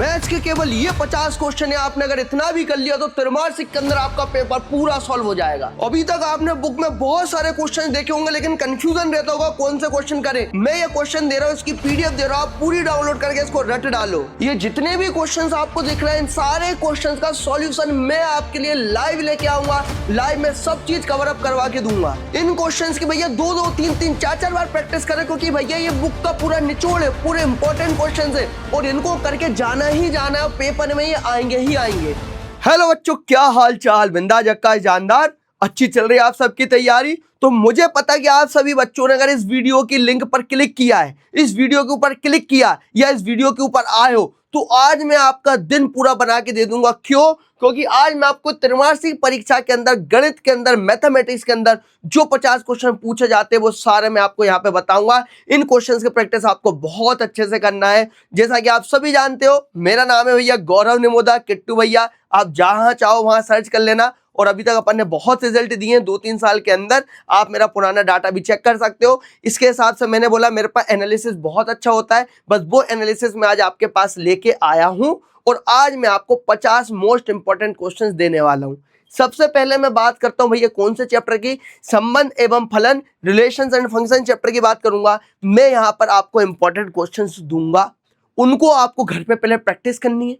Maths के केवल ये 50 क्वेश्चन है, आपने अगर इतना भी कर लिया तो त्रैमासिक के अंदर आपका पेपर पूरा सॉल्व हो जाएगा। अभी तक आपने बुक में बहुत सारे क्वेश्चन देखे होंगे, लेकिन कंफ्यूजन रहता होगा कौन से क्वेश्चन करें। मैं ये क्वेश्चन दे रहा हूँ, इसकी पीडीएफ दे रहा हूँ, आप पूरी डाउनलोड करके इसको रट डालो। ये जितने भी क्वेश्चन आपको दिख रहे हैं, इन सारे क्वेश्चन का सॉल्यूशन मैं आपके लिए लाइव लेके आऊंगा। लाइव में सब चीज कवर अप करवा के दूंगा। इन क्वेश्चंस की भैया 2-2, 3-3, 4-4 बार प्रैक्टिस करें, क्योंकि भैया ये बुक का पूरा निचोड़ है, पूरे इंपॉर्टेंट क्वेश्चंस है और इनको करके जाना ही जाना है, पेपर में ये आएंगे ही आएंगे। हेलो बच्चों, क्या हाल चाल? बिंदा जक्का जानदार, अच्छी चल रही है आप सबकी तैयारी? तो मुझे पता कि आप सभी बच्चों ने अगर इस वीडियो की लिंक पर क्लिक किया है, इस वीडियो के ऊपर क्लिक किया या इस वीडियो के ऊपर आए हो, तो आज मैं आपका दिन पूरा बना के दे दूंगा। क्यों? क्योंकि आज मैं आपको त्रैमासिक परीक्षा के अंदर, गणित के अंदर, मैथमेटिक्स के अंदर जो 50 क्वेश्चन पूछे जाते हैं वो सारे मैं आपको यहाँ पे बताऊंगा। इन क्वेश्चंस की प्रैक्टिस आपको बहुत अच्छे से करना है। जैसा कि आप सभी जानते हो, मेरा नाम है भैया गौरव निमोदा, किट्टू भैया। आप जहां चाहो वहां सर्च कर लेना। और अभी तक अपन ने बहुत रिजल्ट दिए हैं 2-3 साल के अंदर। आप मेरा पुराना डाटा भी चेक कर सकते हो। इसके हिसाब से मैंने बोला मेरे पास एनालिसिस बहुत अच्छा होता है, बस वो एनालिसिस मैं आज आपके पास लेके आया हूं। और आज मैं आपको 50 मोस्ट इंपॉर्टेंट क्वेश्चंस देने वाला हूं। सबसे पहले मैं बात करता हूं भैया कौन से चैप्टर की? संबंध एवं फलन, रिलेशंस एंड फंक्शन चैप्टर की बात करूंगा। मैं यहां पर आपको इंपॉर्टेंट क्वेश्चंस दूंगा, उनको आपको घर पे पहले प्रैक्टिस करनी है।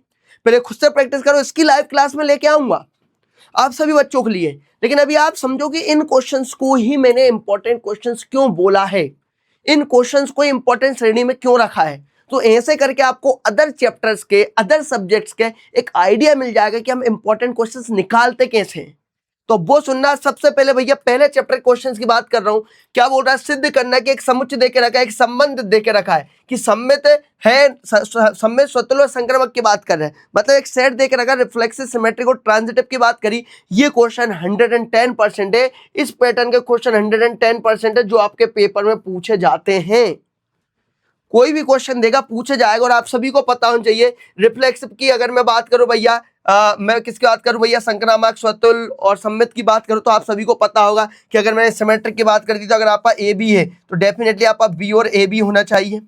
पहले खुद से प्रैक्टिस करो, इसकी लाइव क्लास में लेके आऊंगा आप सभी बच्चों के लिए। लेकिन अभी आप समझो कि इन क्वेश्चंस को ही मैंने इंपॉर्टेंट क्वेश्चंस क्यों बोला है, इन क्वेश्चंस को इंपॉर्टेंट श्रेणी में क्यों रखा है। तो ऐसे करके आपको अदर चैप्टर्स के, अदर सब्जेक्ट्स के एक आइडिया मिल जाएगा कि हम इंपॉर्टेंट क्वेश्चंस निकालते कैसे हैं। तो वो सुनना। सबसे पहले भैया पहले चैप्टर क्वेश्चंस की बात कर रहा हूं। क्या बोल रहा है? सिद्ध करना कि एक समुच्चय देके रखा है, एक संबंध देके रखा है कि सम्मित है, सम्मित, स्वतुल्य और संक्रामक की बात कर रहे हैं। मतलब एक सेट देके रखा है, रिफ्लेक्सिव, सिमेट्रिक और ट्रांजिटिव की बात करी। ये क्वेश्चन 110% है। इस पैटर्न के क्वेश्चन 110% है जो आपके पेपर में पूछे जाते हैं। कोई भी क्वेश्चन देगा पूछे जाएगा और आप सभी को पता होना चाहिए। रिफ्लेक्सिव की अगर मैं बात करूं भैया, मैं किसकी बात करूं भैया? संक्रामक, स्वतुल्य और सम्मित की बात करूं तो आप सभी को पता होगा कि अगर मैंने सिमेट्रिक की बात कर दी तो अगर आपका ए बी है तो डेफिनेटली आपका बी और ए बी होना चाहिए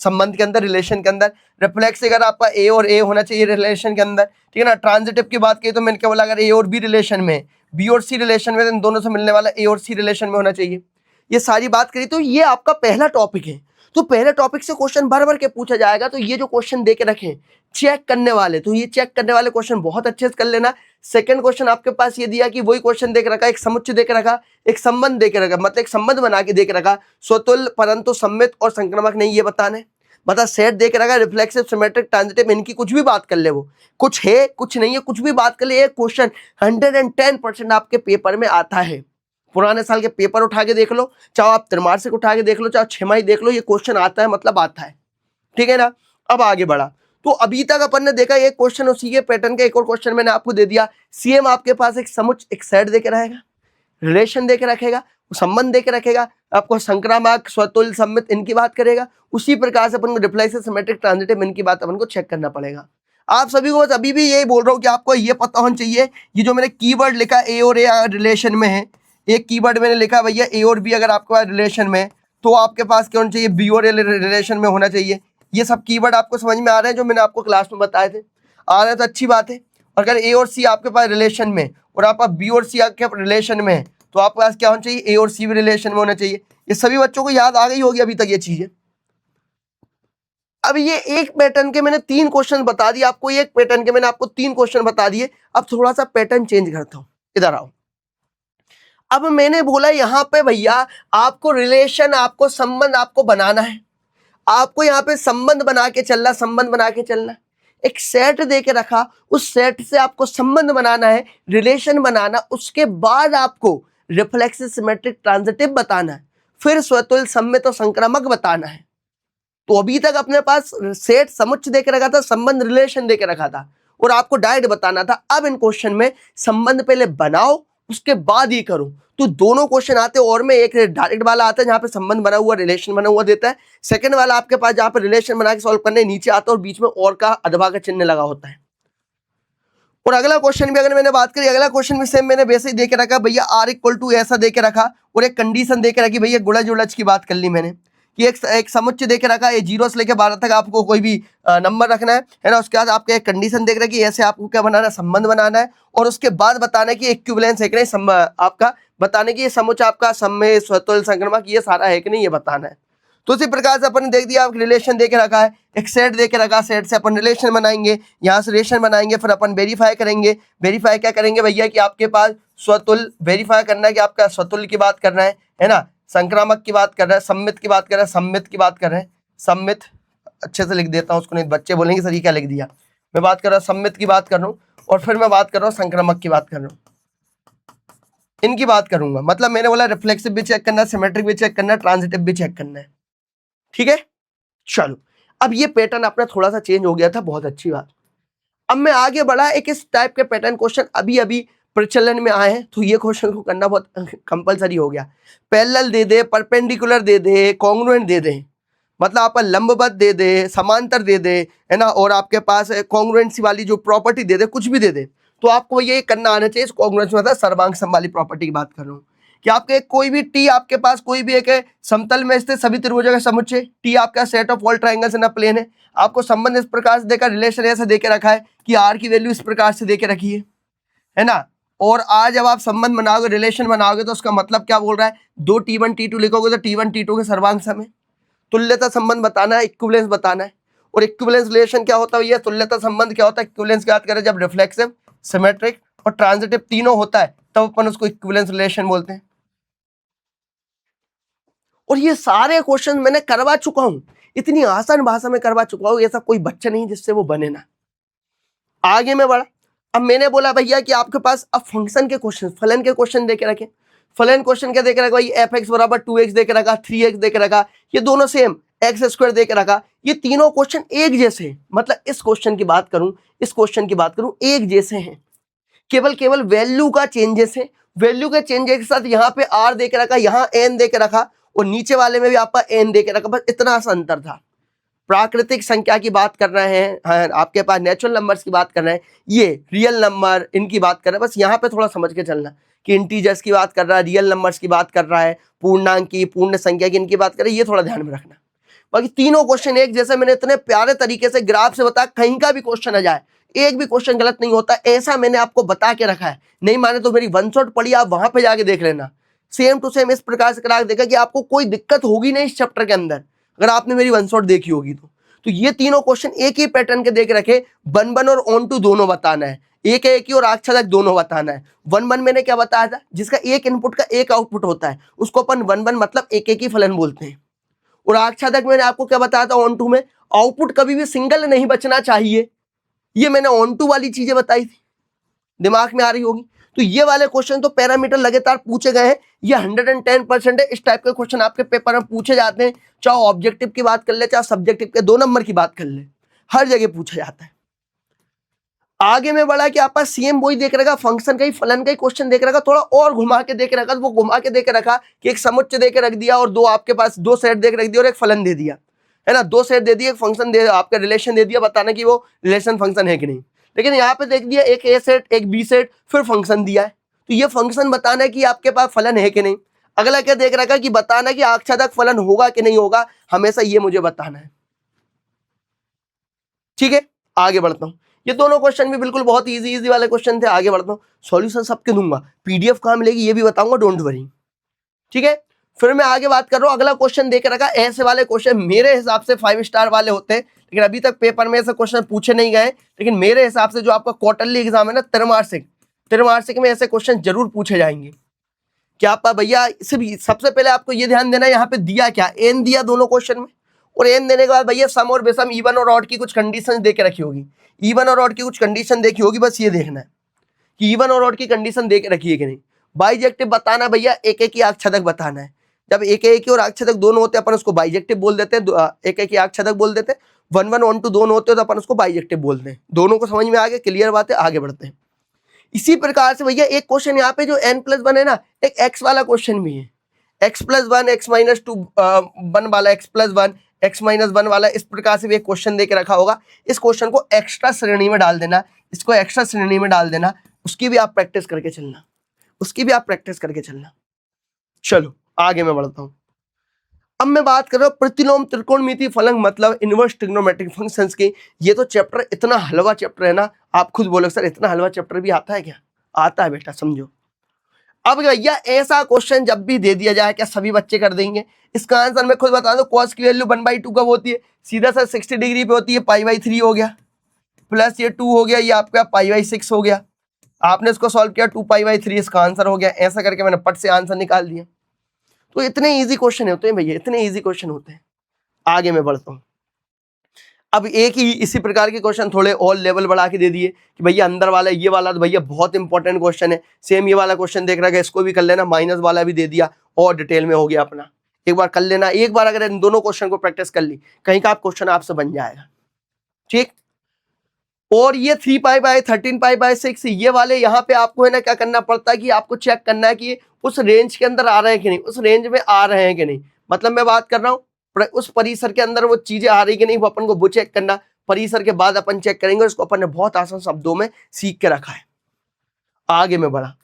संबंध के अंदर, रिलेशन के अंदर। रिफ्लेक्स अगर आपका ए और ए होना चाहिए रिलेशन के अंदर, ठीक है ना। ट्रांजिटिव की बात की तो मैंने क्या बोला? अगर ए और बी रिलेशन में, बी और सी रिलेशन में, तो इन दोनों से मिलने वाला ए और सी रिलेशन में होना चाहिए। ये सारी बात करी तो ये आपका पहला टॉपिक है। तो पहले टॉपिक से क्वेश्चन भर भर के पूछा जाएगा। तो ये जो क्वेश्चन देके रखे चेक करने वाले, तो ये चेक करने वाले क्वेश्चन बहुत अच्छे से कर लेना। सेकंड क्वेश्चन आपके पास ये दिया कि वही क्वेश्चन देके रखा, एक समुच्चय देके रखा, एक संबंध देके रखा, मतलब एक संबंध बना के देके रखा, स्वतुल्य परंतु सम्मित और संक्रामक नहीं, ये बताना है। मतलब सेट देके रखा, रिफ्लेक्सिव, सिमेट्रिक, ट्रांजिटिव, इनकी कुछ भी बात कर ले, वो कुछ है कुछ नहीं है, कुछ भी बात कर ले। ये क्वेश्चन 110% आपके पेपर में आता है। पुराने साल के पेपर उठा के देख लो, चाहे आप त्रैमासिक उठा के देख लो, चाहे छमाही देख लो, ये क्वेश्चन आता है, मतलब आता है। ठीक है ना। अब आगे बढ़ा तो अभी तक अपन ने देखा एक क्वेश्चन उसी के पैटर्न का एक और क्वेश्चन मैंने आपको दे दिया। सीएम आपके पास एक समुच्चय, एक सेट देके रहेगा, रिलेशन देके रखेगा, संबंध देके रखेगा, आपको संक्रामक, स्वतुल्य, सम्मित इनकी बात करेगा। उसी प्रकार से अपन को रिफ्लेक्सिव, सिमेट्रिक, ट्रांजिटिव इनकी बात अपन को चेक करना पड़ेगा। आप सभी को बस अभी भी यही बोल रहा हूँ कि आपको ये पता होना चाहिए, ये जो मैंने कीवर्ड लिखा ए और ए रिलेशन में है, एक कीवर्ड मैंने लिखा भैया ए और बी अगर आपके पास रिलेशन में, तो आपके पास क्या होना चाहिए? बी और ए रिलेशन में होना चाहिए। ये सब कीवर्ड आपको समझ में आ रहे हैं जो मैंने आपको क्लास में बताए थे? आ रहे तो अच्छी बात है। और अगर ए और सी आपके पास रिलेशन में और आपका बी और सी आपके रिलेशन में है, तो आपके पास क्या होना चाहिए? ए और सी भी रिलेशन में होना चाहिए। ये सभी बच्चों को याद आ गई होगी अभी तक ये चीजें। अब ये एक पैटर्न के मैंने 3 क्वेश्चन बता दिए आपको, एक पैटर्न के मैंने आपको 3 क्वेश्चन बता दिए। अब थोड़ा सा पैटर्न चेंज करता हूं, इधर आओ। अब मैंने बोला यहां पे भैया आपको रिलेशन, आपको संबंध आपको बनाना है। आपको यहाँ पे संबंध बना के चलना, संबंध बना के चलना। एक सेट देके रखा, उस सेट से आपको संबंध बनाना है, रिलेशन बनाना। उसके बाद आपको रिफ्लेक्सिव, सिमेट्रिक, ट्रांजिटिव बताना है, फिर स्वतुल्य, सम्मित और संक्रामक बताना है। तो अभी तक अपने पास सेट, समुच्चय देके रखा था, संबंध, रिलेशन देके रखा था और आपको डायरेक्ट बताना था। अब इन क्वेश्चन में संबंध पहले बनाओ, उसके बाद ये करो। तो दोनों क्वेश्चन आते हैं और में एक डायरेक्ट वाला आता है जहां पे संबंध बना हुआ, रिलेशन बना हुआ देता है। सेकंड वाला आपके पास जहां पे रिलेशन बना के सॉल्व करने नीचे आता है और बीच में और का अधवा का चिन्ह लगा होता है। और अगला क्वेश्चन भी अगर मैंने बात करी, अगला क्वेश्चन भी सेम मैंने वैसे ही देके रखा भैया, R = ऐसा देके रखा और एक कंडीशन देके रखी भैया, गुणज उड़ज की बात कर ली मैंने कि एक समुच्चय देके रखा है, 0 से लेकर 12 तक आपको कोई भी नंबर रखना है ना। उसके बाद आपके एक कंडीशन देख रहे हैं कि ऐसे आपको क्या बनाना है, संबंध बनाना है, और उसके बाद बताना है कि इक्विवेलेंस है कि नहीं, आपका बताने की ये समुच्चय आपका समय स्वतुल्य संक्रामक ये सारा है कि नहीं, ये बताना है। तो उसी प्रकार से अपन ने देख दिया, रिलेशन देके रखा है, एक सेट देके रखा, सेट से अपन रिलेशन बनाएंगे, यहाँ से रिलेशन बनाएंगे, फिर अपन वेरीफाई करेंगे। वेरीफाई क्या करेंगे भैया कि आपके पास स्वतुल्य वेरीफाई करना है कि आपका स्वतुल्य की बात करना है ना, संक्रामक की बात कर रहा है, सम्मित की बात कर रहा है, सम्मित की बात कर रहे हैं, सम्मित अच्छे से लिख देता हूँ उसको, नहीं बच्चे बोलेंगे सर ये क्या लिख दिया। मैं बात कर रहा हूँ सम्मित की बात कर रहा हूँ, और फिर मैं बात कर रहा हूँ संक्रामक की बात कर रहा हूँ, इनकी बात करूंगा। मतलब मैंने बोला रिफ्लेक्सिव भी चेक करना है, सिमेट्रिक भी चेक करना है, ट्रांजिटिव भी चेक करना है, ठीक है। चलो अब ये पैटर्न अपना थोड़ा सा चेंज हो गया था, बहुत अच्छी बात। अब मैं आगे बढ़ा, एक इस टाइप के पैटर्न क्वेश्चन अभी अभी प्रचलन में आए हैं, तो ये क्वेश्चन को करना बहुत कंपलसरी हो गया। पैरेलल दे दे, परपेंडिकुलर दे दे, कॉन्ग्रुएंट दे दे, मतलब आपका लंबवत दे दे, समांतर दे दे, है ना, और आपके पास कॉन्ग्रुएंसी वाली जो प्रॉपर्टी दे दे, कुछ भी दे दे, तो आपको ये करना आना चाहिए। कॉन्ग्रुएंसी मतलब सर्वांग सम वाली प्रॉपर्टी की बात कर रहा हूँ कि आपके कोई भी टी, आपके पास कोई भी एक समतल में स्थित सभी त्रिभुजों का समुच्चय, टी आपका set of all triangles in a plane है। आपको संबंध इस प्रकार से देकर, रिलेशन ऐसे देके रखा है कि आर की वैल्यू इस प्रकार से देके रखी है ना। और आज जब आप संबंध बनाओगे, रिलेशन बनाओगे, तो उसका मतलब क्या बोल रहा है, दो T1 T2 लिखोगे तो T1 T2 के सर्वांग सम है। तुल्यता संबंध बताना है, इक्विवेलेंस बताना है। और इक्विवेलेंस रिलेशन क्या होता है, ये तुल्यता संबंध क्या होता है, इक्विवेलेंस की बात करें जब रिफ्लेक्सिव, सिमेट्रिक और ट्रांजिटिव तीनों होता है तब अपन उसको इक्विवेलेंस रिलेशन बोलते हैं। और ये सारे क्वेश्चन मैंने करवा चुका हूं, इतनी आसान भाषा में करवा चुका हूं, ऐसा कोई बच्चा नहीं जिससे वो बने ना। आगे में बढ़ा, अब मैंने बोला भैया कि आपके पास अब फंक्शन के क्वेश्चन, फलन के क्वेश्चन देके रखे। फलन क्वेश्चन क्या देके रखा भाई, fx बराबर 2x देके रखा, 3x देके रखा, ये दोनों सेम, एक्स स्क्वायर देके रखा, ये तीनों क्वेश्चन एक जैसे हैं। मतलब इस क्वेश्चन की बात करूं, इस क्वेश्चन की बात करूं, एक जैसे हैं, केवल वैल्यू का चेंजेस है। वैल्यू के चेंजेस के साथ यहाँ पे r देके रखा, यहाँ n देके रखा, और नीचे वाले में भी आपका n देके रखा, बस इतना सा अंतर था। प्राकृतिक संख्या की बात कर रहे हैं, हाँ, आपके पास नेचुरल नंबर्स की बात कर रहे हैं, ये रियल नंबर इनकी बात कर रहे हैं। बस यहाँ पे थोड़ा समझ के चलना कि इंटीजर्स की बात कर रहा है, रियल नंबर्स की बात कर रहा है, पूर्णांक की, पूर्ण संख्या की इनकी बात कर रहा है, ये थोड़ा ध्यान में रखना। बाकी तीनों क्वेश्चन एक जैसे मैंने इतने प्यारे तरीके से ग्राफ से बताया, कहीं का भी क्वेश्चन आ जाए, एक भी क्वेश्चन गलत नहीं होता, ऐसा मैंने आपको बता के रखा है। नहीं माने तो मेरी वन शॉट पढ़ी, आप वहां पे जाके देख लेना, सेम टू सेम इस प्रकार से करा के देखा कि आपको कोई दिक्कत होगी नहीं इस चैप्टर के अंदर, अगर आपने मेरी वन शॉट देखी होगी तो ये तीनों क्वेश्चन एक ही पैटर्न के देख रखे, वन वन और ऑन टू दोनों बताना है, एक है एक ही और आच्छादक दोनों बताना है। वन वन मैंने क्या बताया था, जिसका एक इनपुट का एक आउटपुट होता है उसको अपन वन वन मतलब एक एक ही फलन बोलते हैं। और आच्छादक मैंने आपको क्या बताया था, ऑन टू में आउटपुट कभी भी सिंगल नहीं बचना चाहिए, ये मैंने ऑन टू वाली चीजें बताई थी, दिमाग में आ रही होगी। तो ये वाले क्वेश्चन तो पैरामीटर लगातार पूछे गए हैं, ये 110% है। इस टाइप के क्वेश्चन आपके पेपर में पूछे जाते हैं, चाहे ऑब्जेक्टिव की बात कर ले, चाहे सब्जेक्टिव के 2 नंबर की बात कर ले, हर जगह पूछा जाता है। आगे में बढ़ा कि आपका सीएम वही देख रखा, फंक्शन का ही, फलन का ही क्वेश्चन देख रखा, थोड़ा और घुमा के देख रखा, तो वो घुमा के देख रखा कि एक समुच्चय देके रख दिया और दो आपके पास दो सेट देख रख दिया और एक फलन दे दिया, है ना, दो सेट दे दिया, एक फंक्शन दे, आपका रिलेशन दे दिया, बताना कि वो रिलेशन फंक्शन है कि नहीं। लेकिन यहाँ पे देख दिया एक ए सेट, एक बी सेट, फिर फंक्शन दिया है, तो ये फंक्शन बताना है कि आपके पास फलन है कि नहीं। अगला क्या देख रखा कि बताना कि आच्छादक फलन होगा कि नहीं होगा, हमेशा ये मुझे बताना है। ठीक है, आगे बढ़ता हूं। ये दोनों क्वेश्चन भी बिल्कुल बहुत इजी वाले क्वेश्चन थे। आगे बढ़ता हूं, सॉल्यूशन सबके दूंगा, पीडीएफ कहां मिलेगी ये भी बताऊंगा, डोंट वरी। ठीक है, फिर मैं आगे बात कर रहा हूं, अगला क्वेश्चन देके रखा, ऐसे वाले क्वेश्चन मेरे हिसाब से 5 स्टार वाले होते हैं, लेकिन अभी तक पेपर में ऐसे क्वेश्चन पूछे नहीं गए। लेकिन मेरे हिसाब से जो आपका क्वार्टरली एग्जाम है ना, त्रैमासिक में ऐसे क्वेश्चन जरूर पूछे जाएंगे। क्या आपका भैया, सबसे पहले आपको ये ध्यान देना है, यहाँ पे दिया क्या, एन दिया दोनों क्वेश्चन में, और एन देने के बाद भैया सम और विषम, इवन और ऑड की कुछ कंडीशन दे के रखी होगी, इवन और ऑड की कुछ कंडीशन देखी होगी, बस ये देखना है कि इवन और ऑड की कंडीशन दे के रखी है कि नहीं। बाइजेक्टिव बताना भैया, एक एक ही आच्छादक बताना है। जब एक एक ही और आच्छादक दोनों होते हैं अपन उसको बाइजेक्टिव बोल देते हैं, एक एक ही आच्छादक बोल देते हैं। वन वन ऑन टू दोनों होते हैं तो अपन उसको बाइजेक्टिव बोलते हैं। दोनों को समझ में आ गया, क्लियर बात है, आगे बढ़ते हैं। इसी प्रकार से भैया एक क्वेश्चन यहाँ पे जो n+1 है ना, एक x वाला क्वेश्चन भी है, x+1 x-2 वाला, x+1 x-1 वाला, इस प्रकार से भी एक क्वेश्चन देके रखा होगा। इस क्वेश्चन को एक्स्ट्रा श्रेणी में डाल देना, इसको एक्स्ट्रा श्रेणी में डाल देना, उसकी भी आप प्रैक्टिस करके चलना, चलो आगे मैं बढ़ता हूं। अब मैं बात कर रहा हूँ प्रतिलोम त्रिकोणमिति फलक मतलब इनवर्स ट्रिग्नोमेट्रिक फंक्शंस की। ये तो चैप्टर इतना हलवा चैप्टर है ना, आप खुद बोलो सर इतना हलवा चैप्टर भी आता है क्या? आता है बेटा, समझो। अब भैया ऐसा क्वेश्चन जब भी दे दिया जाए क्या सभी बच्चे कर देंगे? इसका आंसर मैं खुद बता दूं, cos की वैल्यू 1/2 कब होती है? सीधा सा 60 डिग्री पे होती है, π/3 हो गया, प्लस ये 2 हो गया, ये आपका π/6 हो गया। आपने इसको सॉल्व किया 2π/3, इसका आंसर हो गया। ऐसा करके मैंने पट से आंसर निकाल दिया। तो इतने इजी क्वेश्चन होते हैं भैया, इतने इजी क्वेश्चन होते हैं। आगे मैं बढ़ता हूँ। अब एक ही इसी प्रकार के क्वेश्चन थोड़े और लेवल बढ़ा के दे दिए कि भैया अंदर वाला ये वाला तो भैया बहुत इंपॉर्टेंट क्वेश्चन है। सेम ये वाला क्वेश्चन देख रहा है, इसको भी कर लेना, माइनस वाला भी दे दिया और डिटेल में हो गया अपना। एक बार कर लेना, एक बार अगर इन दोनों क्वेश्चन को प्रैक्टिस कर ली, कहीं का आप क्वेश्चन आपसे बन जाएगा। ठीक। और ये 3π/13π/6 ये वाले यहाँ पे आपको है ना क्या करना पड़ता है कि आपको चेक करना है कि उस रेंज के अंदर आ रहे हैं कि नहीं, उस रेंज में आ रहे हैं कि नहीं। मतलब मैं बात कर रहा हूँ उस परिसर के अंदर वो चीजें आ रही कि नहीं, वो अपन को वो चेक करना। परिसर के बाद अपन चेक करेंगे, उसको अपन ने बहुत आसान शब्दों में सीख के रखा है। आगे में बढ़ा।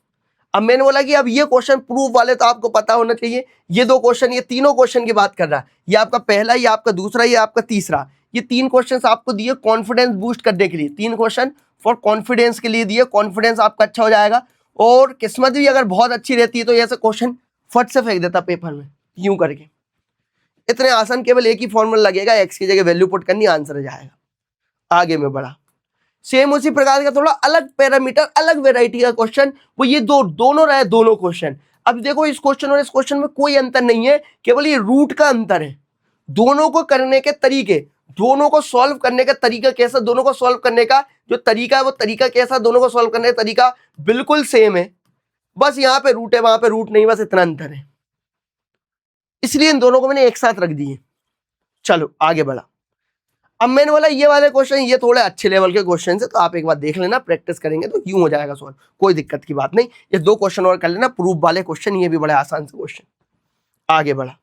अब मैंने बोला कि अब ये क्वेश्चन प्रूफ वाले तो आपको पता होना चाहिए। ये दो क्वेश्चन, ये तीनों क्वेश्चन की बात कर रहा है। ये आपका पहला, ये आपका दूसरा, ये आपका तीसरा। ये 3 क्वेश्चंस आपको दिए कॉन्फिडेंस बूस्ट करने के लिए। 3 क्वेश्चन फॉर कॉन्फिडेंस के लिए दिए, कॉन्फिडेंस आपका अच्छा हो जाएगा। और किस्मत भी अगर बहुत अच्छी रहती है तो ऐसे क्वेश्चन फट से फेंक देता पेपर में, यूं करके। इतने आसान, केवल एक ही फॉर्मूला लगेगा, एक्स की जगह वैल्यू पुट करनी, आंसर आ जाएगा। आगे में बढ़ा। सेम उसी प्रकार का थोड़ा अलग पैरामीटर, अलग वेराइटी का क्वेश्चन, वो ये दोनों रहे, दोनों क्वेश्चन। अब देखो इस क्वेश्चन और इस क्वेश्चन में कोई अंतर नहीं है, केवल ये रूट का अंतर है। दोनों को करने के तरीके, दोनों को सॉल्व करने का तरीका कैसा, दोनों को सॉल्व करने का जो तरीका है वो तरीका कैसा, दोनों को सॉल्व करने का तरीका बिल्कुल सेम है। बस यहाँ पे रूट है, वहां पे रूट नहीं, बस इतना अंतर है। इसलिए इन दोनों को मैंने एक साथ रख दिए। चलो आगे बढ़ा। अब मैंने बोला ये वाले क्वेश्चन ये थोड़े अच्छे लेवल के क्वेश्चन है, तो आप एक बार देख लेना, प्रैक्टिस करेंगे तो यूं हो जाएगा सॉल्व, कोई दिक्कत की बात नहीं। ये 2 क्वेश्चन और कर लेना, प्रूफ वाले क्वेश्चन, ये भी बड़े आसान से क्वेश्चन। आगे बढ़ा।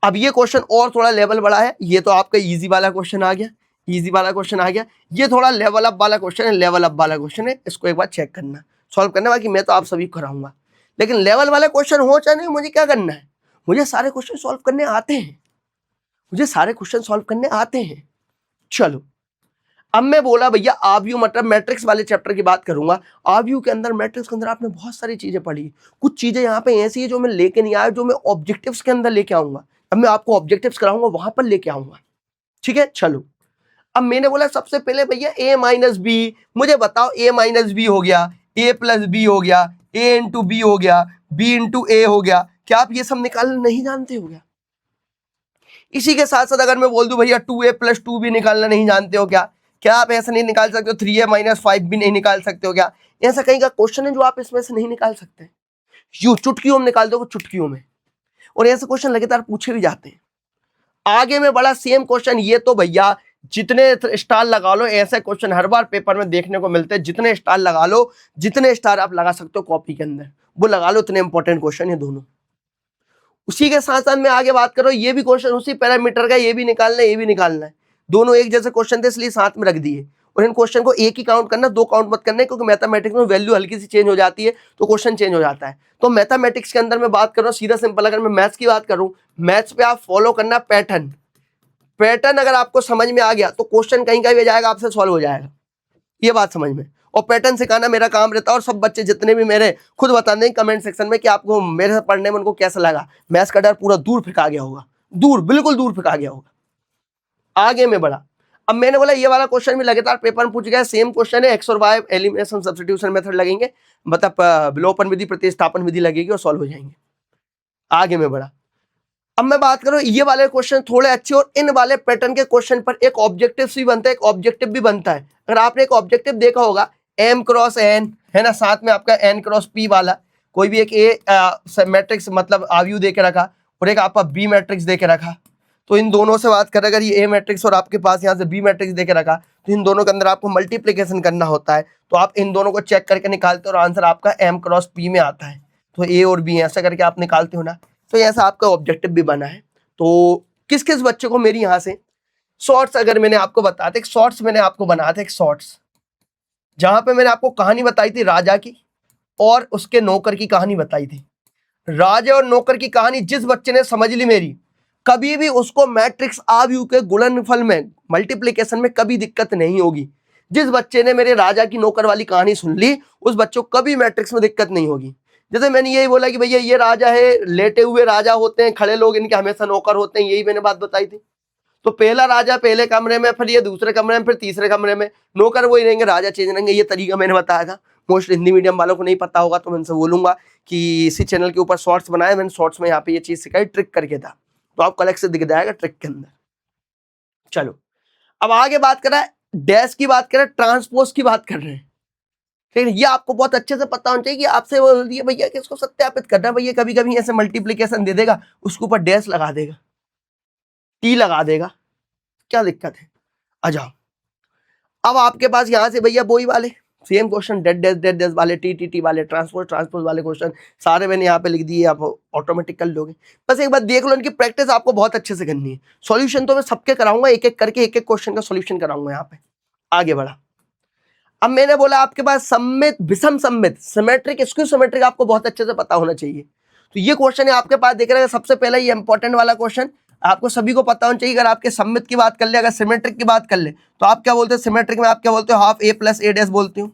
अब ये क्वेश्चन और थोड़ा लेवल बड़ा है। ये तो आपका इजी वाला क्वेश्चन आ गया, इजी वाला क्वेश्चन आ गया। ये थोड़ा लेवल अप वाला क्वेश्चन है, लेवल अप वाला क्वेश्चन है। इसको एक बार चेक करना, सॉल्व करना। बाकी मैं तो आप सभी कराऊंगा, लेकिन लेवल वाले क्वेश्चन हो चाहे नहीं, मुझे क्या करना है, मुझे सारे क्वेश्चन सॉल्व करने आते हैं, मुझे सारे क्वेश्चन सॉल्व करने आते हैं। चलो अब मैं बोला भैया आव्यू मतलब मैट्रिक्स वाले चैप्टर की बात करूंगा। आव्यू के अंदर, मैट्रिक्स के अंदर आपने बहुत सारी चीजें पढ़ी, कुछ चीजें यहाँ पे ऐसी है जो मैं लेके नहीं आया, जो मैं ऑब्जेक्टिव्स के अंदर लेके आऊंगा। अब मैं आपको ऑब्जेक्टिव्स कराऊंगा, वहां पर लेके आऊंगा। ठीक है, चलो। अब मैंने बोला सबसे पहले भैया a-b, मुझे बताओ a-b हो गया, a+b हो गया, a×b हो गया, b×a हो गया। क्या आप ये सब निकालना नहीं जानते हो क्या? इसी के साथ साथ अगर मैं बोल दूं भैया 2a + 2b निकालना नहीं जानते हो क्या? क्या आप ऐसा नहीं निकाल सकते हो? 3a - 5 भी नहीं निकाल सकते हो क्या? ऐसा कहीं का क्वेश्चन है जो आप इसमें से नहीं निकाल सकते? यूं चुटकियों में निकाल दोगे, चुटकियों में। और ऐसे क्वेश्चन लगातार पूछे भी जाते हैं। आगे में बड़ा सेम क्वेश्चन, ये तो भैया जितने स्टार लगा लो, ऐसे क्वेश्चन हर बार पेपर में देखने को मिलते हैं। जितने स्टार लगा लो, जितने स्टार आप लगा सकते हो कॉपी के अंदर, वो लगा लो। इतने इंपॉर्टेंट क्वेश्चन है दोनों। उसी के साथ साथ मैं आगे बात कर रहा हूँ, ये भी क्वेश्चन उसी पैरामीटर का, ये भी निकालना है, ये भी निकालना है। दोनों एक जैसे क्वेश्चन थे, इसलिए साथ में रख दिए। और इन क्वेश्चन को एक ही काउंट करना, 2 काउंट मत करना, क्योंकि मैथमेटिक्स में वैल्यू हल्की सी चेंज हो जाती है तो क्वेश्चन चेंज हो जाता है। तो मैथमेटिक्स के अंदर मैं बात कर रहा हूँ सीधा सिंपल। अगर मैं मैथ्स की बात करूँ, मैथ्स पे आप फॉलो करना पैटर्न। पैटर्न अगर आपको समझ में आ गया तो क्वेश्चन कहीं का भी जाएगा, आपसे सॉल्व हो जाएगा। ये बात समझ में। और पैटर्न सिखाना मेरा काम रहता है। और सब बच्चे जितने भी मेरे, खुद बता दें कमेंट सेक्शन में कि आपको मेरे से पढ़ने में उनको कैसा लगा। मैथ्स का डर पूरा दूर फेंका गया होगा, दूर, बिल्कुल दूर फेंका गया होगा। आगे में बढ़ा। अब मैंने बोला ये वाला क्वेश्चन भी लगातार पेपर में पूछ गया। सेम क्वेश्चन है, एक्स और वाई एलिमिनेशन सब्स्टिट्यूशन मेथड लगेंगे, मतलब विलोपन विधि, प्रतिस्थापन विधि लगेगी और सॉल्व हो जाएंगे। आगे में बढ़ा। अब मैं बात करूं, ये वाले क्वेश्चन थोड़े अच्छे, और इन वाले पैटर्न के क्वेश्चन पर एक ऑब्जेक्टिव भी बनता है, एक ऑब्जेक्टिव भी बनता है। अगर आपने एक ऑब्जेक्टिव देखा होगा, m×n है ना, साथ में आपका n×p वाला, कोई भी एक ए मैट्रिक्स मतलब आव्यू दे के रखा, और एक आपका बी मैट्रिक्स दे के रखा। तो इन दोनों से बात करें, अगर ये ए मैट्रिक्स और आपके पास यहाँ से बी मैट्रिक्स दे के रखा, तो इन दोनों के अंदर आपको मल्टीप्लीकेशन करना होता है। तो आप इन दोनों को चेक करके निकालते हो और आंसर आपका m×p में आता है। तो ए और बी ऐसा करके आप निकालते हो ना, तो ऐसा आपका ऑब्जेक्टिव भी बना है। तो किस किस बच्चे को मेरी यहाँ से शॉर्ट्स, अगर मैंने आपको बताते, शॉर्ट्स मैंने आपको बनाया था, एक शॉर्ट्स जहां पे मैंने आपको कहानी बताई थी राजा की और उसके नौकर की कहानी बताई थी। राजा और नौकर की कहानी जिस बच्चे ने समझ ली मेरी, कभी भी उसको मैट्रिक्स आव्यूह के गुणनफल में, मल्टीप्लिकेशन में कभी दिक्कत नहीं होगी। जिस बच्चे ने मेरे राजा की नौकर वाली कहानी सुन ली, उस बच्चों को कभी मैट्रिक्स में दिक्कत नहीं होगी। जैसे मैंने यही बोला कि भैया ये राजा है, लेटे हुए राजा होते हैं, खड़े लोग इनके हमेशा नौकर होते हैं, यही मैंने बात बताई थी। तो पहला राजा पहले कमरे में, फिर ये दूसरे कमरे में, फिर तीसरे कमरे में, नौकर वही रहेंगे, राजा चेंज रहेंगे। ये तरीका मैंने बताया था। मोस्ट हिंदी मीडियम वालों को नहीं पता होगा तो मैं उनसे बोलूंगा कि इसी चैनल के ऊपर शॉर्ट्स बनाए, मैंने शॉर्ट्स में यहाँ पे ये चीज सिखाई, ट्रिक करके था, तो आपको अलग से दिख जाएगा ट्रिक के अंदर। चलो अब आगे बात कर रहा है, डैश की बात कर रहे हैं, ट्रांसपोज की बात कर रहे हैं। ठीक है, ये आपको बहुत अच्छे से पता होना चाहिए कि आपसे वो ये भैया कि इसको सत्यापित करना। भैया कभी कभी ऐसे मल्टीप्लीकेशन दे देगा, उसके ऊपर डैश लगा देगा, टी लगा देगा, क्या दिक्कत है? आ जाओ। अब आपके पास यहां से भैया वही वाले सेम क्वेश्चन, डेड डैश वाले, टी वाले, ट्रांसपोज वाले क्वेश्चन सारे मैंने यहाँ पे लिख दिए, आप ऑटोमेटिक कर लोगे। बस एक बार देख लो, इनकी प्रैक्टिस आपको बहुत अच्छे से करनी है। सॉल्यूशन तो मैं सबके कराऊंगा, एक एक करके एक एक क्वेश्चन का सॉल्यूशन कराऊंगा। यहाँ पे आगे बढ़ा, अब मैंने बोला आपके पास सममित, विषम सममित, सिमेट्रिक, स्क्यू सिमेट्रिक आपको बहुत अच्छे से पता होना चाहिए। तो ये क्वेश्चन है आपके पास, देख रहे हैं सबसे पहले ये इंपॉर्टेंट वाला क्वेश्चन आपको सभी को पता होना चाहिए। अगर आपके सममित की बात कर ले, अगर सिमेट्रिक की बात कर ले, तो आप क्या बोलते हैं सिमेट्रिक में? आप क्या बोलते हो? हाफ ए प्लस ए डैश बोलते हो,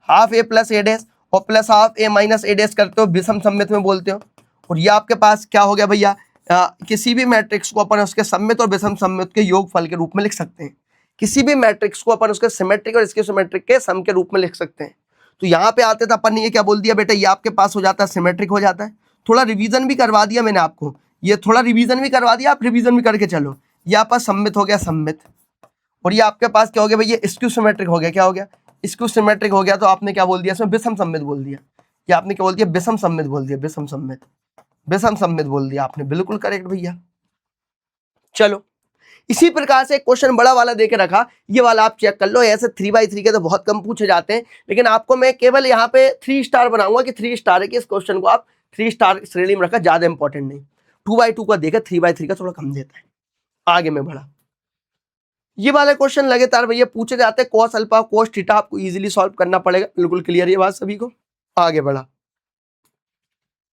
हाफ ए प्लस ए डैश, और प्लस हाफ ए माइनस ए डैश करते हो, विषम सममित में बोलते हो। और ये आपके पास क्या हो गया भैया, किसी भी मैट्रिक्स को अपन उसके सममित और विषम सममित के योगफल के रूप में लिख सकते हैं। किसी भी मैट्रिक्स को अपन उसके सिमेट्रिक और इसके सिमेट्रिक के सम के रूप में लिख सकते हैं। तो यहाँ पे आते थे अपन ने ये क्या बोल दिया बेटा, ये आपके पास हो जाता है सिमेट्रिक हो जाता है। थोड़ा रिवीजन भी करवा दिया मैंने आपको, ये थोड़ा रिवीजन भी करवा दिया, आप रिवीजन भी करके चलो। ये आपका सममित हो गया, सममित, और ये आपके पास क्या हो गया भैया, स्क्यू सिमेट्रिक हो गया। क्या हो गया? स्क्यू सिमेट्रिक हो गया। तो आपने क्या बोल दिया इसमें? विषम सममित बोल दिया। या आपने क्या बोल दिया? विषम सममित बोल दिया, विषम सममित, विषम सममित बोल दिया आपने, बिल्कुल करेक्ट भैया। चलो इसी प्रकार से एक क्वेश्चन बड़ा वाला देके रखा, ये वाला आप चेक कर लो। ऐसे 3x3 के तो बहुत कम पूछे जाते हैं, लेकिन आपको मैं केवल यहाँ पे 3 स्टार बनाऊंगा कि 3 स्टार है कि इस क्वेश्चन को आप 3 स्टार श्रेणी में रखा, ज्यादा इंपॉर्टेंट नहीं। 2x2 का देखा, 3x3 का थोड़ा कम देता है। आगे में बढ़ा, ये वाले क्वेश्चन लगातार भैया पूछे जाते हैं, cos अल्फा cos थीटा आपको इजीली सॉल्व करना पड़ेगा, बिल्कुल क्लियर ये बात सभी को। आगे बढ़ा,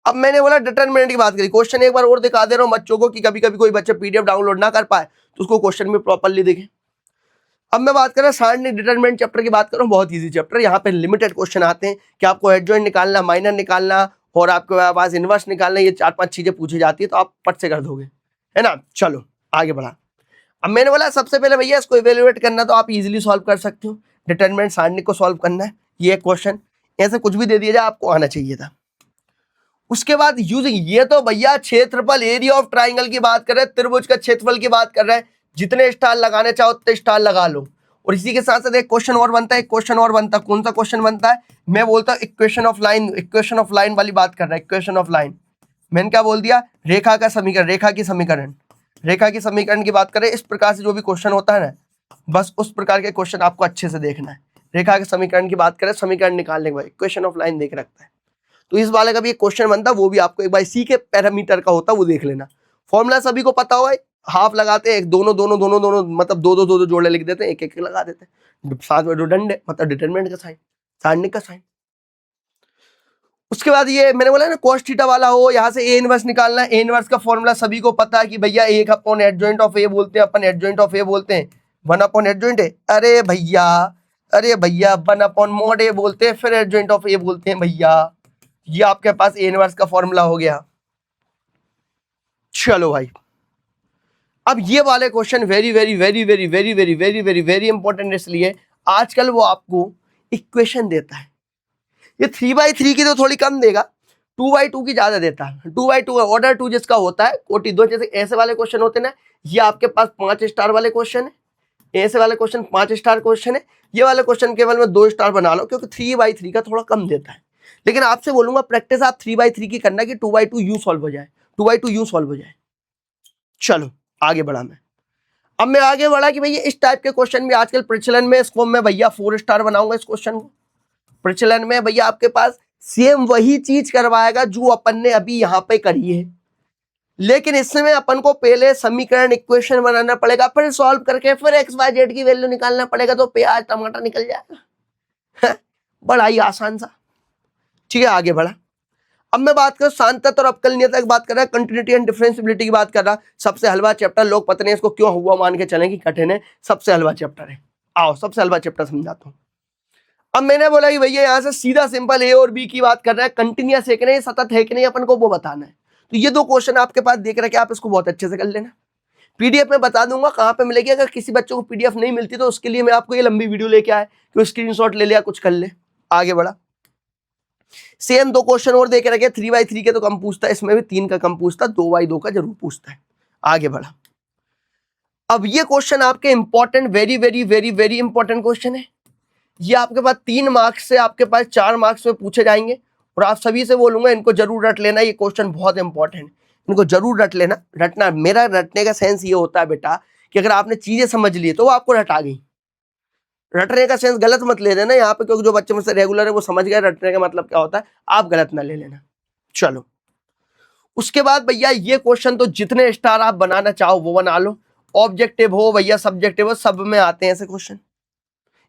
अब मैंने बोला डिटरमिनेंट की बात करी। क्वेश्चन एक बार और दिखा दे रहा हूं बच्चों को कि कभी कभी कोई बच्चा पीडीएफ डाउनलोड ना कर पाए तो उसको क्वेश्चन में प्रॉपर्ली देखे। अब मैं बात कर रहा हूँ सारणी डिटरमिनेंट चैप्टर की बात कर रहा हूँ, बहुत इजी चैप्टर। यहाँ पे लिमिटेड क्वेश्चन आते हैं कि आपको एडजॉइंट निकालना, माइनर निकालना और आपके पास इनवर्स निकालना, ये 4-5 चीजें पूछी जाती है, तो आप पट से कर दोगे, है ना। चलो आगे बढ़ा, अब मैंने बोला सबसे पहले भैया इसको इवेल्युएट करना, तो आप इजीली सॉल्व कर सकते हो। डिटरमिनेंट सारणी को सॉल्व करना है, ये क्वेश्चन ऐसे कुछ भी दे दिया जाए आपको आना चाहिए था। उसके बाद यूजिंग, ये तो भैया क्षेत्रफल, एरिया ऑफ ट्राइंगल की बात कर रहे हैं, त्रिभुज का क्षेत्रफल की बात कर रहे हैं। जितने स्टार लगाने चाहो उतने स्टार लगा लो। और इसी के साथ साथ एक क्वेश्चन और बनता है, एक क्वेश्चन और बनता है। कौन सा क्वेश्चन बनता है? मैं बोलता हूँ equation of line, equation of line वाली बात कर रहा है, इक्वेशन ऑफ लाइन। मैंने क्या बोल दिया? रेखा का समीकरण, रेखा की समीकरण, रेखा की समीकरण की बात करें। इस प्रकार से जो भी क्वेश्चन होता है ना, बस उस प्रकार के क्वेश्चन आपको अच्छे से देखना है। रेखा के समीकरण की बात करें, समीकरण निकालने के बाद इक्वेशन ऑफ लाइन देख रखता है। तो इस वाले का भी एक क्वेश्चन बनता है, वो भी आपको एक बार सी के पैरामीटर का होता है, वो देख लेना। फॉर्मूला सभी को पता होगा, हाफ लगाते हैं, दोनों दोनों दोनों दोनों मतलब दो जोड़े लिख देते हैं, एक एक लगा देते हैं, साथ में रिडंडेंट मतलब डिटरमिनेंट का साइन, सारणिक का साइन। उसके बाद ये मैंने बोला ना cos थीटा वाला हो, यहाँ से ए इनवर्स निकालना है। ए इनवर्स का फॉर्मूला सभी को पता है कि भैया 1 एडजॉइंट ऑफ ए बोलते हैं, अपन एडजॉइंट ऑफ ए बोलते हैं, 1 एडजॉइंट है। अरे भैया 1 mod ए बोलते हैं, फिर एडजॉइंट ऑफ ए बोलते हैं भैया। ये आपके पास ए इनवर्स का फॉर्मूला हो गया। चलो भाई, अब ये वाले question very very very very very very very very very important, इसलिए आजकल वो आपको इक्वेशन देता है। ये 3x3 की तो थोड़ी कम देगा, 2x2 की ज्यादा देता है। 2x2 ऑर्डर 2 जिसका होता है, कोटि 2, जैसे ऐसे वाले क्वेश्चन होते हैं ना, ये आपके पास 5 स्टार वाले क्वेश्चन है। ऐसे वाले क्वेश्चन 5 स्टार क्वेश्चन है। ये वाले क्वेश्चन केवल में 2 स्टार बना लो, क्योंकि 3x3 का थोड़ा कम देता है। लेकिन आपसे बोलूंगा प्रैक्टिस आप 3x3 की करना कि 2x2 यूं सॉल्व हो जाए, 2x2 यूं सॉल्व हो जाए। चलो आगे बढ़ा मैं, अब मैं आगे बढ़ा कि भैया इस टाइप के क्वेश्चन भी आजकल प्रचलन में, इसको मैं भैया 4 स्टार बनाऊंगा इस क्वेश्चन को। प्रचलन में भैया आपके पास सेम वही चीज करवाएगा जो अपन ने अभी यहां पे करी है, लेकिन इसमें अपन को पहले समीकरण इक्वेशन बनाना पड़ेगा, फिर सॉल्व करके फिर एक्स वाई जेड की वैल्यू निकालना पड़ेगा, तो प्याज टमाटर निकल जाएगा। बड़ा ही आसान सा। ठीक है आगे बढ़ा, अब मैं बात करूं शांतता और अवकलनीयता की बात कर रहा है, कंटिन्यूटी एंड डिफरेंशिएबिलिटी की बात कर रहा, सबसे हलवा चैप्टर, लोग पता नहीं इसको क्यों हुआ मान के चलें कि कठिन है, सबसे हलवा चैप्टर है। आओ सबसे हलवा चैप्टर समझाता हूं। अब मैंने बोला कि भैया यहां से सीधा सिंपल ए और बी की बात कर रहा है, कंटिन्यूअस है कि नहीं, सतत है कि नहीं, अपन को वो बताना है। तो ये दो क्वेश्चन आपके पास देख रखे, आप इसको बहुत अच्छे से कर लेना। पीडीएफ में बता दूंगा कहां पे मिलेगी, अगर किसी बच्चों को पीडीएफ नहीं मिलती तो उसके लिए मैं आपको ये लंबी वीडियो लेके आया कि स्क्रीनशॉट ले लिया, कुछ कर ले। आगे बढ़ा, सेम दो क्वेश्चन और देके रखे, 3x3 के तो कम पूछता है, इसमें भी 3 का कम पूछता, 2x2 का जरूर पूछता है। आगे बढ़ा, अब ये क्वेश्चन आपके important, very very very very important question है। ये आपके पास 3 मार्क्स से आपके पास 4 मार्क्स में पूछे जाएंगे, और आप सभी से बोलूंगा इनको जरूर रट लेना, ये क्वेश्चन बहुत इंपॉर्टेंट, इनको जरूर रट लेना। रटना, मेरा रटने का सेंस ये होता है बेटा कि अगर आपने चीजें समझ ली तो वो आपको रट आ गई। रटने का सेंस गलत मत ले लेना यहाँ पे, क्योंकि जो बच्चे मुझसे रेगुलर है वो समझ गए रटने का मतलब क्या होता है, आप गलत ना ले लेना। चलो, उसके बाद भैया ये क्वेश्चन तो जितने स्टार आप बनाना चाहो वो बना लो, ऑब्जेक्टिव हो भैया सब्जेक्टिव हो, सब में आते हैं ऐसे क्वेश्चन।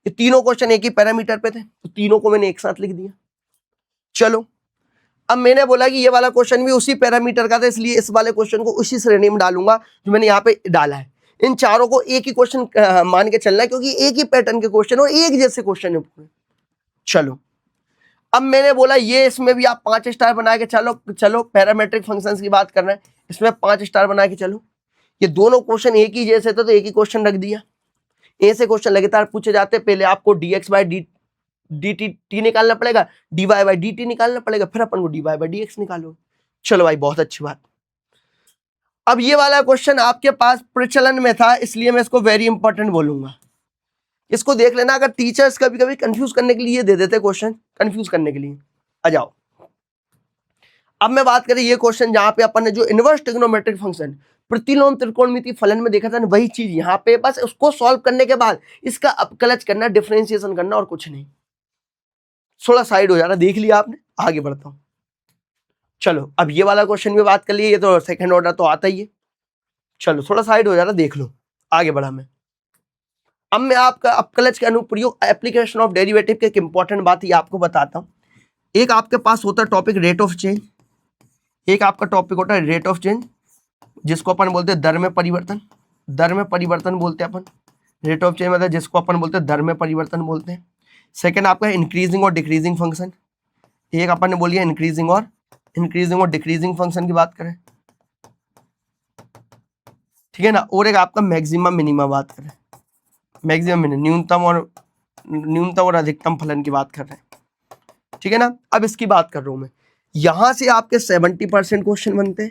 ये तीनों क्वेश्चन एक ही पैरामीटर पे थे तो तीनों को मैंने एक साथ लिख दिया। चलो, अब मैंने बोला कि ये वाला क्वेश्चन भी उसी पैरामीटर का था, इसलिए इस वाले क्वेश्चन को उसी श्रेणी में डालूंगा जो मैंने यहाँ पे डाला है। इन चारों को एक ही क्वेश्चन मान के चलना है, क्योंकि एक ही पैटर्न के क्वेश्चन और एक जैसे क्वेश्चन है पूरे। चलो, अब मैंने बोला ये इसमें भी आप 5 स्टार बना के चलो पैरामेट्रिक फंक्शंस की बात करना है, इसमें 5 स्टार बना के चलो। ये दोनों क्वेश्चन एक ही जैसे थे तो एक ही क्वेश्चन रख दिया। ऐसे क्वेश्चन लगातार पूछे जाते, पहले आपको dx बाई डी टी निकालना पड़ेगा, dy बाई डी टी निकालना पड़ेगा, फिर अपन को dy बाई dx निकालो। चलो भाई, बहुत अच्छी बात। अब ये वाला क्वेश्चन आपके पास प्रचलन में था, इसलिए मैं इसको वेरी इंपॉर्टेंट बोलूंगा। इसको देख लेना, अगर टीचर्स कभी कभी कंफ्यूज करने के लिए दे देते क्वेश्चन, कंफ्यूज करने के लिए। आ जाओ, अब मैं बात करें ये क्वेश्चन जहां पे अपन ने जो इनवर्स ट्रिग्नोमेट्रिक फंक्शन प्रतिलोम त्रिकोणमिति फलन में देखा था ना, वही चीज यहाँ पे, बस उसको सॉल्व करने के बाद इसका अपकलज करना, डिफरेंशिएशन करना, और कुछ नहीं। थोड़ा साइड हो जा रहा, देख लिया आपने, आगे बढ़ता हूं। चलो, अब ये वाला क्वेश्चन भी बात कर लिए, ये तो सेकंड ऑर्डर तो आता ही है। चलो थोड़ा साइड हो जा रहा, देख लो, आगे बढ़ा मैं। अब मैं आपका अपकलज के अनुप्रयोग, एप्लीकेशन ऑफ डेरिवेटिव के एक इंपॉर्टेंट बात ही आपको बताता हूं। एक आपके पास होता है टॉपिक रेट ऑफ चेंज, एक आपका टॉपिक होता है रेट ऑफ चेंज, जिसको अपन बोलते हैं दर में परिवर्तन, दर में परिवर्तन बोलते हैं अपन। रेट ऑफ चेंज मतलब जिसको अपन बोलते हैं दर में परिवर्तन बोलते हैं। सेकंड आपका इंक्रीजिंग और डिक्रीजिंग फंक्शन, एक अपन ने बोलिए इंक्रीजिंग और डिक्रीजिंग फंक्शन की बात करें, ठीक है ना। और एक आपका मैक्सिमम मिनिमम बात करें, मैक्सिमम मिनिमम, न्यूनतम और अधिकतम फलन की बात कर रहे हैं, ठीक है ना। अब इसकी बात कर रहा हूं मैं, यहां से आपके 70% क्वेश्चन बनते हैं,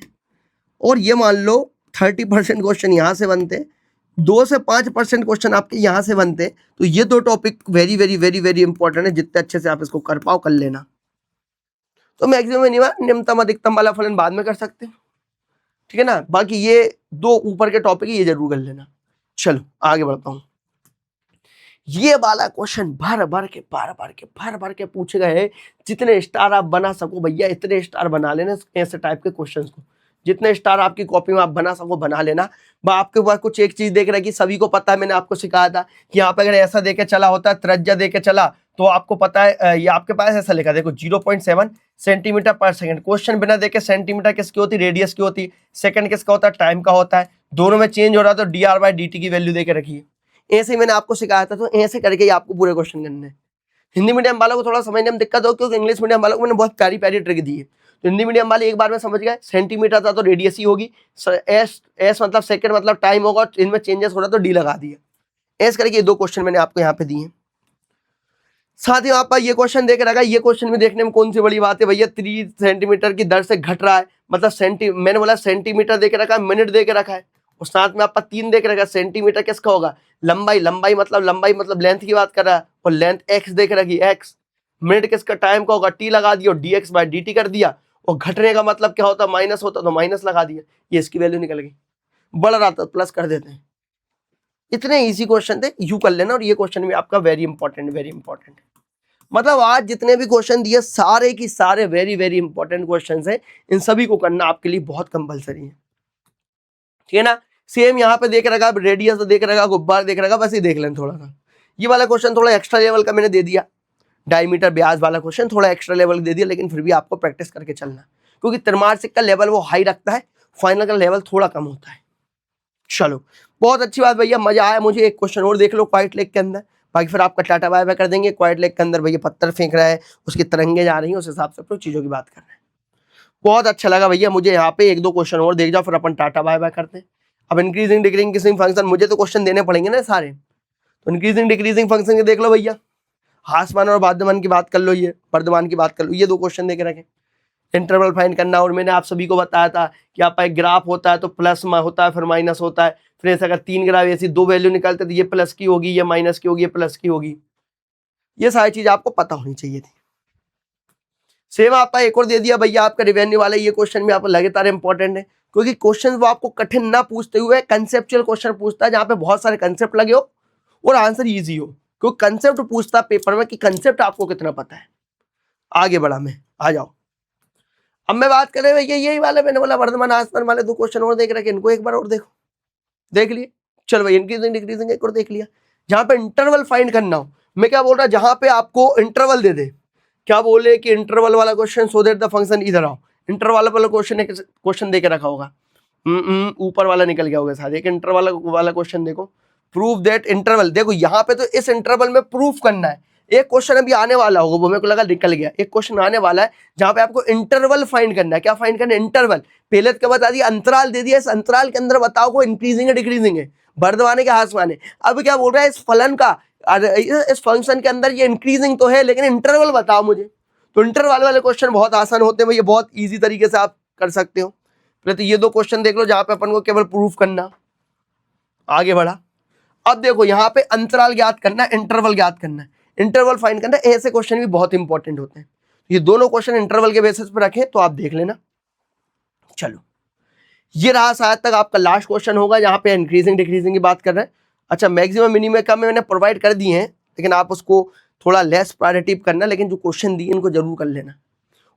और ये मान लो 30% क्वेश्चन यहां से बनते, 2 से 5% क्वेश्चन आपके यहां से बनते। तो ये दो topic very very very very important है, जितने अच्छे से आप इसको कर पाओ कर लेना। तो मैक्सिमम मिनिमम, न्यूनतम अधिकतम वाला फलन बाद में कर सकते हो, ठीक है ना। बाकी ये दो ऊपर के टॉपिक ये जरूर कर लेना। चलो आगे बढ़ता हूं। ये वाला क्वेश्चन भर भर के पूछे गए, जितने स्टार आप बना सको भैया इतने स्टार बना लेना ऐसे टाइप के क्वेश्चंस को, जितने स्टार आपकी कॉपी में आप बना सको बना लेना। आपके पास कुछ एक चीज देख रहा है कि सभी को पता है, मैंने आपको सिखाया था कि यहाँ पे अगर ऐसा देके चला होता है, त्रिज्या देके चला, तो आपको पता है ये आपके पास ऐसा लिखा, देखो 0.7 सेंटीमीटर पर सेकंड। क्वेश्चन बिना देखे सेंटीमीटर किसकी होती, रेडियस की होती, सेकंड किसका होता है, टाइम का होता है, दोनों में चेंज हो रहा है, तो dr बाई dt की वैल्यू देके रखिए। ऐसे ही मैंने आपको सिखाया था, तो ऐसे करके ही आपको पूरे क्वेश्चन करने हैं। हिंदी मीडियम वालों को थोड़ा समझने में दिक्कत हो, क्योंकि इंग्लिश मीडियम वालों को मैंने बहुत प्यारी प्यारी ट्रिक दी है। तो हिंदी मीडियम वाले एक बार में समझ गए, सेंटीमीटर था तो रेडियस ही होगी, एस मतलब सेकंड मतलब टाइम होगा, इनमें चेंजेस हो रहा तो डी लगा दिया। ऐसे करके ये दो क्वेश्चन मैंने आपको यहाँ पे दिए। साथ ही आपका ये क्वेश्चन देख रखा है, ये क्वेश्चन में देखने में कौन सी बड़ी बात है भैया, 3 सेंटीमीटर की दर से घट रहा है, मतलब मैंने बोला सेंटीमीटर देके रखा है, मिनट देके रखा है, और साथ में आपका 3 देख रखा है। सेंटीमीटर किसका होगा, लंबाई मतलब लेंथ की बात कर रहा है, और लेंथ एक्स देख रखी एक्स। मिनट किसका, टाइम का होगा, टी लगा दिया और dx बाई dt कर दिया, और घटने का मतलब क्या होता, माइनस होता तो माइनस लगा दिया, ये इसकी वैल्यू निकल गई। बढ़ रहा था प्लस कर देते हैं। इतने इजी क्वेश्चन थे, यू कर लेना। और ये क्वेश्चन भी आपका वेरी इंपॉर्टेंट है। मतलब आज जितने भी क्वेश्चन दिए सारे की सारे वेरी वेरी इंपॉर्टेंट क्वेश्चन है, इन सभी को करना आपके लिए बहुत कंपलसरी है, ठीक है ना। सेम यहाँ पे देख रखा, रेडियस देख रखा, गुब्बार देख रखा, बस ये देख लेना थोड़ा सा। ये वाला क्वेश्चन थोड़ा एक्स्ट्रा लेवल का मैंने दे दिया, डायमीटर ब्याज वाला क्वेश्चन थोड़ा एक्स्ट्रा लेवल दे दिया, लेकिन फिर भी आपको प्रैक्टिस करके चलना, क्योंकि त्रिमासिक का लेवल वो हाई रखता है, फाइनल का लेवल थोड़ा कम होता है। चलो बहुत अच्छी बात भैया, मजा आया मुझे। एक क्वेश्चन और देख लो क्वाइट लेक के अंदर, बाकी फिर आपका टाटा बाय बाय कर देंगे। क्वाइट लेक के अंदर भैया पत्थर फेंक रहा है, उसकी तरंगे जा रही हैं, उस हिसाब से अपनी चीजों की बात कर रहे हैं। बहुत अच्छा लगा भैया मुझे। यहाँ पे एक दो क्वेश्चन और देख जाओ, फिर अपन टाटा बाय बाय करते हैं। अब इंक्रीजिंग डिक्रीजिंग फंक्शन, मुझे तो क्वेश्चन देने पड़ेंगे ना सारे, तो इंक्रीजिंग डिक्रीजिंग फंक्शन के देख लो भैया। हासमान और बाध्यमान की बात कर लो, ये वर्धमान की बात कर लो, ये दो क्वेश्चन देके रखे। इंटरवल फाइंड करना, और मैंने आप सभी को बताया था कि आपका एक ग्राफ होता है तो प्लस होता है फिर माइनस होता है, फिर ऐसे अगर 3 ग्राफ ऐसी 2 वैल्यू निकालते तो ये प्लस की होगी, ये माइनस की होगी, ये प्लस की होगी। ये सारी चीज आपको पता होनी चाहिए थी। सेम आपका एक और दे दिया भैया आपका रेवेन्यू वाला, ये क्वेश्चन भी आपको लगातार इंपॉर्टेंट है, क्योंकि क्वेश्चन वो आपको कठिन ना पूछते हुए कंसेप्चुअल क्वेश्चन पूछता है, जहां पे बहुत सारे कंसेप्ट लगे हो और आंसर ईजी हो, क्योंकि कंसेप्ट पूछता पेपर में कि कंसेप्ट आपको कितना पता है। आगे बढ़ा मैं, आ जाओ। अब मैं बात कर रहे भैया यही वाले, मैंने बोला वर्धमान आसमान वाले दो क्वेश्चन और देख रखे, इनको एक बार और देखो, देख लिए। चलो भाई इंक्रीजिंग डिक्रीजिंग एक और देख लिया। जहां पे इंटरवल फाइंड करना हो, मैं क्या बोल रहा, जहां पे आपको इंटरवल दे दे, क्या बोले कि इंटरवल वाला question, so that the function इधर आओ। इंटरवल वाला क्वेश्चन दे के रखा होगा, ऊपर वाला निकल गया होगा शायद। एक इंटरवल वाला क्वेश्चन देखो, प्रूव दैट इंटरवल। देखो यहाँ पे तो इस इंटरवल में प्रूफ करना है। एक क्वेश्चन अभी आने वाला होगा, वो मेरे को लगा निकल गया, एक क्वेश्चन आने वाला है जहां पे आपको इंटरवल फाइंड करना है। क्या फाइंड करना है? इंटरवल। पहले तो क्या बता दिया, अंतराल दे दिया, इस अंतराल के अंदर बताओ को इंक्रीजिंग है डिक्रीजिंग है, बढ़वाने के हासवाने। अब क्या बोल रहा है, इस फलन का, इस फंक्शन के अंदर ये इंक्रीजिंग तो है, लेकिन इंटरवल बताओ मुझे। तो इंटरवल वाले क्वेश्चन बहुत आसान होते हैं, ये बहुत ईजी तरीके से आप कर सकते हो। पहले तो ये दो क्वेश्चन देख लो जहां पे अपन को केवल प्रूफ करना। आगे बढ़ा, अब देखो यहाँ पे अंतराल ज्ञात करना है, इंटरवल ज्ञात करना है, इंटरवल फाइंड करना है। ऐसे क्वेश्चन भी बहुत इंपॉर्टेंट होते हैं। ये दोनों क्वेश्चन इंटरवल के बेसिस पर रखें तो आप देख लेना। चलो ये रहा शायद तक आपका लास्ट क्वेश्चन होगा, जहां पे इंक्रीजिंग डिक्रीजिंग की बात कर रहे हैं। अच्छा मैक्सिमम मिनिमम का मैंने प्रोवाइड कर दिए हैं, लेकिन आप उसको थोड़ा लेस प्रायोरिटी करना, लेकिन जो क्वेश्चन दिए इनको जरूर कर लेना।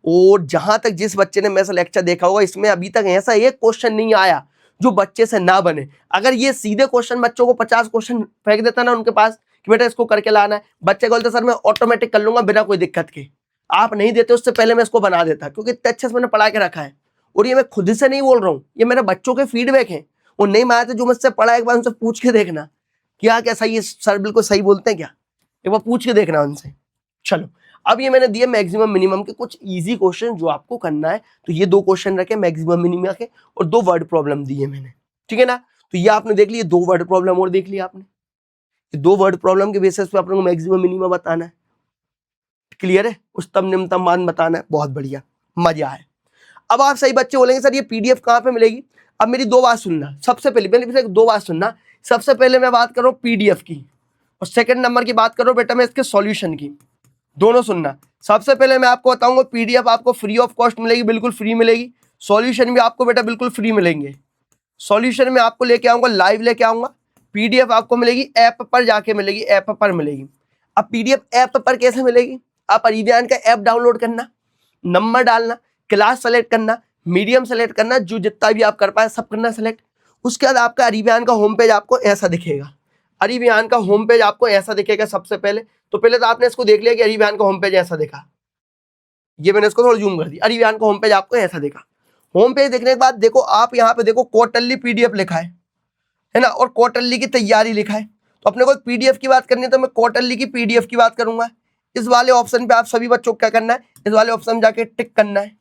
और जहां तक जिस बच्चे ने मेरा लेक्चर देखा होगा, इसमें अभी तक ऐसा एक क्वेश्चन नहीं आया जो बच्चे से ना बने। अगर ये सीधे क्वेश्चन बच्चों को 50 क्वेश्चन फेंक देता ना उनके पास कि बेटा इसको करके लाना है, बच्चे बोलते सर मैं ऑटोमेटिक कर लूंगा बिना कोई दिक्कत के। आप नहीं देते उससे पहले मैं इसको बना देता, क्योंकि इतने अच्छे से मैंने पढ़ा के रखा है। और ये मैं खुद से नहीं बोल रहा हूँ, ये मेरे बच्चों के फीडबैक हैं। वो नहीं मानते जो मुझसे पढ़ा, एक बार उनसे पूछ के देखना क्या क्या सही है, सर बिल्कुल सही बोलते हैं क्या, एक बार पूछ के देखना उनसे। चलो अब ये मैंने दिए मैक्सिमम मिनिमम के कुछ इजी क्वेश्चन जो आपको करना है। तो ये दो क्वेश्चन रखे मैक्सिमम मिनिमम के, और दो वर्ड प्रॉब्लम दिए मैंने, ठीक है ना। तो ये आपने देख लिया, दो वर्ड प्रॉब्लम और देख लिया आपने। ये दो वर्ड प्रॉब्लम के बेसिस पे अपने को मैक्सिमम मिनिमम बताना है, क्लियर है। उच्चतम निम्नतम मान बताना है, बहुत बढ़िया, मजा है। अब आप सही बच्चे बोलेंगे सर ये पीडीएफ कहाँ पे मिलेगी। अब मेरी दो बात सुनना, सबसे पहले मेरी दो बात सुनना। सबसे पहले मैं बात कर रहा हूँ पीडीएफ की, और सेकंड नंबर की बात करो बेटा मैं इसके सॉल्यूशन की। दोनों सुनना। सबसे पहले मैं आपको बताऊंगा पीडीएफ आपको फ्री ऑफ कॉस्ट मिलेगी, बिल्कुल फ्री मिलेगी। सॉल्यूशन भी आपको बेटा बिल्कुल फ्री मिलेंगे। सॉल्यूशन में आपको लेके आऊंगा, लाइव लेके आऊंगा। पीडीएफ आपको मिलेगी ऐप पर जाके मिलेगी, ऐप पर मिलेगी। अब पीडीएफ ऐप पर कैसे मिलेगी, आप अरिव्यान का ऐप डाउनलोड करना, नंबर डालना, क्लास सेलेक्ट करना, मीडियम सेलेक्ट करना, जो जितना भी आप कर पाए सब करना सेलेक्ट। उसके बाद आपका अरिव्यान का होम पेज आपको ऐसा दिखेगा। अरिव्यान का होम पेज आपको ऐसा दिखेगा सबसे पहले। तो पहले तो आपने इसको देख लिया कि अरिव्यान का होम पेज ऐसा दिखा, ये मैंने इसको थोड़ा जूम कर दिया। अरिव्यान का होम पेज आपको ऐसा दिखा। होम पेज देखने के बाद देखो आप यहाँ पे देखो क्वार्टरली पीडीएफ लिखा है ना, और क्वार्टरली की तैयारी लिखा है। तो अपने को पीडीएफ की बात करनी है तो मैं क्वार्टरली की पीडीएफ की बात करूंगा। इस वाले ऑप्शन पे आप सभी बच्चों को क्या करना है, इस वाले ऑप्शन में जाके टिक करना है।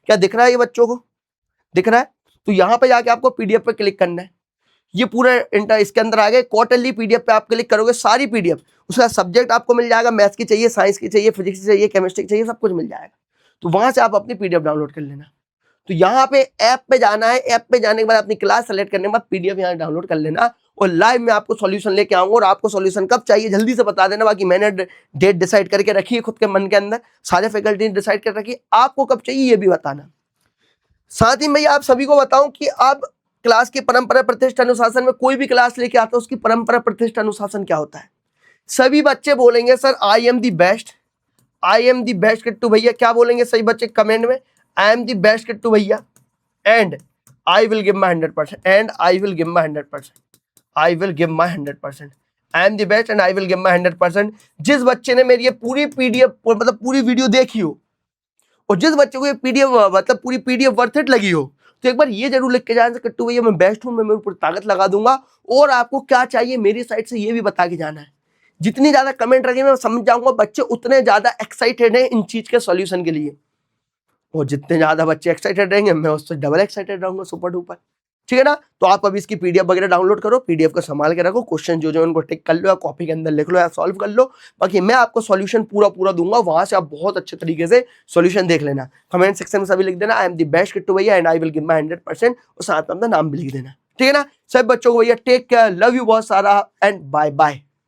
क्या दिख रहा है ये बच्चों को, दिख रहा है? तो यहाँ पे जाके आपको पीडीएफ पे क्लिक करना है। ये पूरा इसके अंदर आ गए। क्वार्टरली पीडीएफ पे आप क्लिक करोगे, सारी पीडीएफ, उसका सब्जेक्ट आपको मिल जाएगा, मैथ्स की चाहिए, साइंस की चाहिए, फिजिक्स की चाहिए, केमिस्ट्री की चाहिए, सब कुछ मिल जाएगा। तो वहां से आप अपनी पीडीएफ डाउनलोड कर लेना। तो यहाँ पे ऐप पे जाना है, ऐप पे जाने के बाद अपनी क्लास सेलेक्ट करने के बाद पीडीएफ यहाँ डाउनलोड कर लेना, और लाइव में आपको सॉल्यूशन लेके आऊंगा। और आपको सॉल्यूशन कब चाहिए जल्दी से बता देना, बाकी मैंने डेट डिसाइड करके रखी है खुद के मन के अंदर, सारे फैकल्टी ने डिसाइड कर रखी है, आपको कब चाहिए ये भी बताना। साथ ही मैं आप सभी को बताऊं कि आप क्लास की परंपरा प्रतिष्ठा अनुशासन में कोई भी क्लास लेके आता है, उसकी परंपरा प्रतिष्ठा अनुशासन क्या होता है। सभी बच्चे बोलेंगे sir I am the best, I am the best Kittu भैया। क्या बोलेंगे सही बच्चे कमेंट में, I am the best Kittu भैया, and I will give my 100%, and I will give my 100%, I will give my 100%, I am the best and I will give my 100%। जिस बच्चे ने मेरी ये पूरी पीडीएफ मतलब पूरी वीडियो देखी हो और जिस बच्चे को ये पीडीएफ मतलब पूरी पीडीएफ वर्थ इट लगी हो, तो एक बार ये जरूर लिख के जाना कट्टू भैया मैं बेस्ट हूं, मैं मेरे ऊपर ताकत लगा दूंगा। और आपको क्या चाहिए मेरी साइड से ये भी बता के जाना है। जितनी ज्यादा कमेंट रहेंगे मैं समझ जाऊंगा बच्चे उतने ज्यादा एक्साइटेड हैं इन चीज के सॉल्यूशन के लिए, और जितने ज्यादा बच्चे एक्साइटेड रहेंगे मैं उससे डबल एक्साइटेड रहूंगा, सुपर डुपर। ठीक है ना। तो आप अभी इसकी पीडीएफ वगैरह डाउनलोड करो, पीडीएफ को संभाल के रखो, क्वेश्चन जो जो उनको टिक कर लो या कॉपी के अंदर लिख लो या सॉल्व कर लो। बाकी मैं आपको सॉल्यूशन पूरा दूंगा, वहां से आप बहुत अच्छे तरीके से सॉल्यूशन देख लेना। कमेंट सेक्शन में सभी लिख देना I am the best Kittu भैया and I will give my 100%, और साथ में अपना नाम भी लिख देना। ठीक है ना। सब बच्चों को भैया टेक केयर, लव यू बहुत सारा एंड बाय बाय।